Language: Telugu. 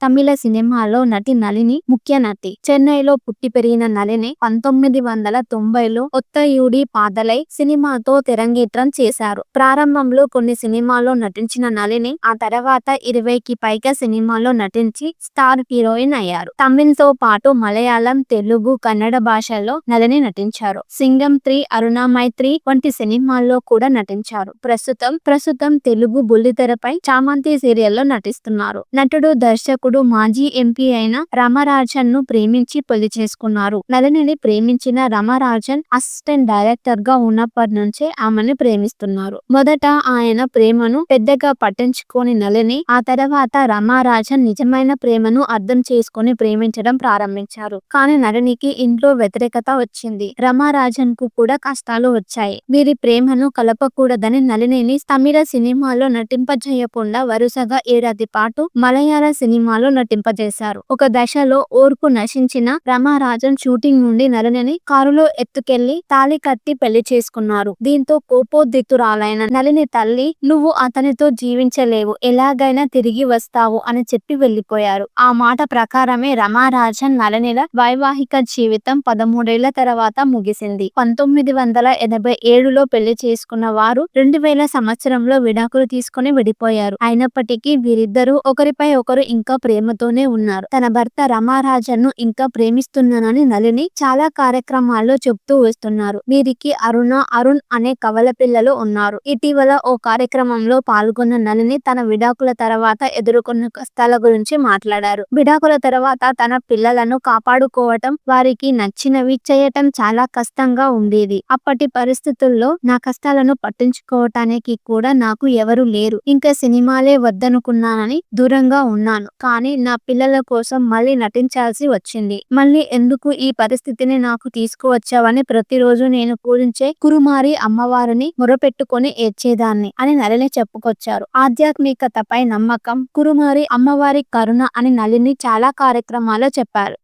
తమిళ సినిమాలో నటి నళిని ముఖ్య నటి. చెన్నైలో పుట్టి పెరిగిన నళిని 1990లో ఒత్తయుడి పాదలై సినిమాతో తెరంగేట్రం చేశారు. ప్రారంభంలో కొన్ని సినిమాల్లో నటించిన నళిని ఆ తర్వాత 20కి పైగా సినిమాల్లో నటించి స్టార్ హీరోయిన్ అయ్యారు. తమిళ్తో పాటు మలయాళం, తెలుగు, కన్నడ భాషల్లో నళిని నటించారు. సింగం 3, అరుణ మైత్రి వంటి సినిమాల్లో కూడా నటించారు. ప్రస్తుతం తెలుగు బుల్లితెరపై చామంతి సీరియల్లో నటిస్తున్నారు. నటుడు, దర్శకుడు, మాజీ ఎంపీ అయిన రామరాజన్ ను ప్రేమించి పెళ్లి చేసుకున్నారు. నళినిని ప్రేమించిన రామరాజన్ అసిస్టెంట్ డైరెక్టర్ గా ఉన్నప్పటి నుంచే ఆమెను ప్రేమిస్తున్నారు. మొదట ఆయన ప్రేమను పెద్దగా పట్టించుకోని నళిని ఆ తర్వాత రామరాజన్ నిజమైన ప్రేమను అర్థం చేసుకుని ప్రేమించడం ప్రారంభించారు. కానీ నళినికి ఇంట్లో వ్యతిరేకత వచ్చింది. రామరాజన్ కు కూడా కష్టాలు వచ్చాయి. వీరి ప్రేమను కలపకూడదని నళినిని తమిళ సినిమాలో నటింపజేయకుండా వరుసగా ఏడాది పాటు మలయాళ సినిమాలో నటింపజేశారు. ఒక దశలో ఓర్పు నశించిన రామరాజన్ షూటింగ్ నుండి నళినిని కారులో ఎత్తుకెళ్లి తాళి కట్టి పెళ్లి చేసుకున్నారు. దీంతో కోపోద్రిక్తురాలైన నళిని తల్లి, "నువ్వు అతనితో జీవించలేవు, ఎలాగైనా తిరిగి వస్తావు" అని చెప్పి వెళ్లిపోయారు. ఆ మాట ప్రకారమే రామరాజన్ నళినిల వైవాహిక జీవితం 13 ఏళ్ల తర్వాత ముగిసింది. 1987లో పెళ్లి చేసుకున్న వారు 2000 సంవత్సరంలో విడాకులు తీసుకుని విడిపోయారు. అయినప్పటికీ వీరిద్దరూ ఒకరిపై ఒకరు ఇంకా ప్రేమతోనే ఉన్నారు. తన భర్త రామరాజన్ ను ఇంకా ప్రేమిస్తున్నానని నళిని చాలా కార్యక్రమాల్లో చెబుతూ వస్తున్నారు. వీరికి అరుణ్ అనే కవల పిల్లలు ఉన్నారు. ఇటీవల ఓ కార్యక్రమంలో పాల్గొన్న నళిని తన విడాకుల తర్వాత ఎదుర్కొన్న కష్టాల గురించి మాట్లాడారు. విడాకుల తర్వాత తన పిల్లలను కాపాడుకోవటం, వారికి నచ్చినవి చేయటం చాలా కష్టంగా ఉండేది. అప్పటి పరిస్థితుల్లో నా కష్టాలను పట్టించుకోవటానికి కూడా నాకు ఎవరు లేరు. ఇంకా సినిమాలే వద్దనుకున్నానని దూరంగా ఉన్నాను. కానీ నా పిల్లల కోసం మళ్ళీ నటించాల్సి వచ్చింది. మళ్ళీ ఎందుకు ఈ పరిస్థితిని నాకు తీసుకువచ్చావని ప్రతిరోజు నేను పూజించే కురుమారి అమ్మవారిని మొరపెట్టుకొని ఏడ్చేదాన్ని అని నళిని చెప్పుకొచ్చారు. ఆధ్యాత్మికతపై నమ్మకం, కురుమారి అమ్మవారి కరుణ అని నళిని చాలా కార్యక్రమాల్లో చెప్పారు.